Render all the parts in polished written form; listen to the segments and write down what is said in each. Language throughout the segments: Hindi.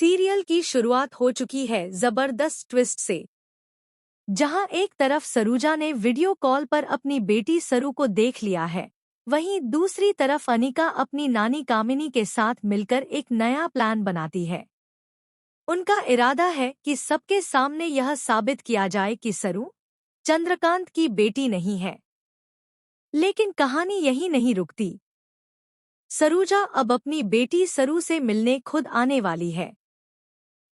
सीरियल की शुरुआत हो चुकी है जबरदस्त ट्विस्ट से। जहां एक तरफ सरूजा ने वीडियो कॉल पर अपनी बेटी सरू को देख लिया है, वहीं दूसरी तरफ अनिका अपनी नानी कामिनी के साथ मिलकर एक नया प्लान बनाती है। उनका इरादा है कि सबके सामने यह साबित किया जाए कि सरू चंद्रकांत की बेटी नहीं है। लेकिन कहानी यही नहीं रुकती। सरूजा अब अपनी बेटी सरू से मिलने खुद आने वाली है।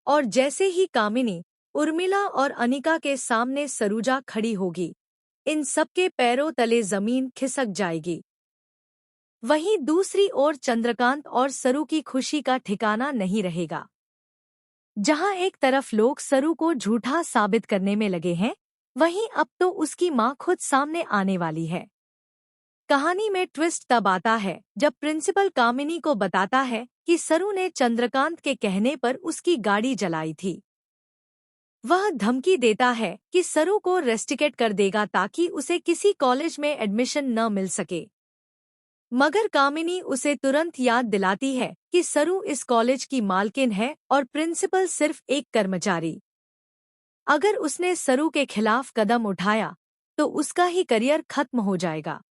और जैसे ही कामिनी, उर्मिला और अनिका के सामने सरूजा खड़ी होगी, इन सबके पैरों तले जमीन खिसक जाएगी। वहीं दूसरी ओर चंद्रकांत और सरू की खुशी का ठिकाना नहीं रहेगा। जहां एक तरफ लोग सरू को झूठा साबित करने में लगे हैं, वहीं अब तो उसकी मां खुद सामने आने वाली है। कहानी में ट्विस्ट तब आता है जब प्रिंसिपल कामिनी को बताता है कि सरू ने चंद्रकांत के कहने पर उसकी गाड़ी जलाई थी। वह धमकी देता है कि सरू को रेस्टिकेट कर देगा ताकि उसे किसी कॉलेज में एडमिशन न मिल सके। मगर कामिनी उसे तुरंत याद दिलाती है कि सरू इस कॉलेज की मालकिन है और प्रिंसिपल सिर्फ एक कर्मचारी। अगर उसने सरू के खिलाफ कदम उठाया तो उसका ही करियर खत्म हो जाएगा।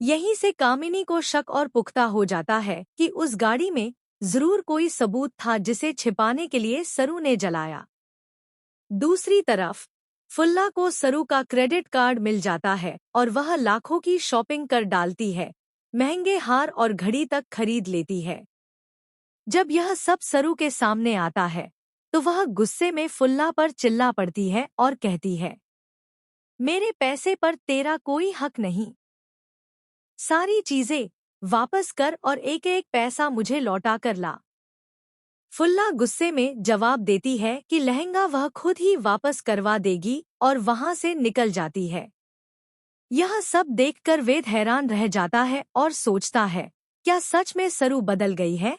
यहीं से कामिनी को शक और पुख्ता हो जाता है कि उस गाड़ी में जरूर कोई सबूत था जिसे छिपाने के लिए सरू ने जलाया। दूसरी तरफ फुल्ला को सरू का क्रेडिट कार्ड मिल जाता है और वह लाखों की शॉपिंग कर डालती है, महंगे हार और घड़ी तक खरीद लेती है। जब यह सब सरू के सामने आता है तो वह गुस्से में फुल्ला पर चिल्ला पड़ती है और कहती है, मेरे पैसे पर तेरा कोई हक नहीं। सारी चीजें वापस कर और एक एक पैसा मुझे लौटा कर ला। फुल्ला गुस्से में जवाब देती है कि लहंगा वह खुद ही वापस करवा देगी और वहां से निकल जाती है। यह सब देखकर वेद हैरान रह जाता है और सोचता है, क्या सच में सरू बदल गई है?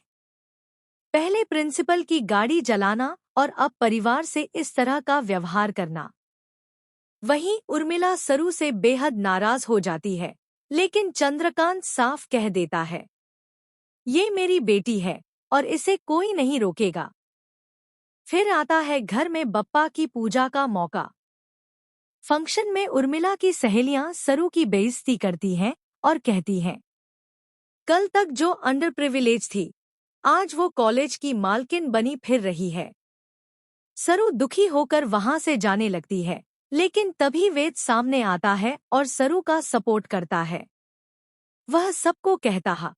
पहले प्रिंसिपल की गाड़ी जलाना और अब परिवार से इस तरह का व्यवहार करना। वहीं उर्मिला सरू से बेहद नाराज हो जाती है, लेकिन चंद्रकांत साफ कह देता है, ये मेरी बेटी है और इसे कोई नहीं रोकेगा। फिर आता है घर में बप्पा की पूजा का मौका। फंक्शन में उर्मिला की सहेलियां सरू की बेइज्जती करती हैं और कहती हैं, कल तक जो अंडर प्रिविलेज थी, आज वो कॉलेज की मालकिन बनी फिर रही है। सरू दुखी होकर वहां से जाने लगती है, लेकिन तभी वेद सामने आता है और सरू का सपोर्ट करता है। वह सबको कहता है,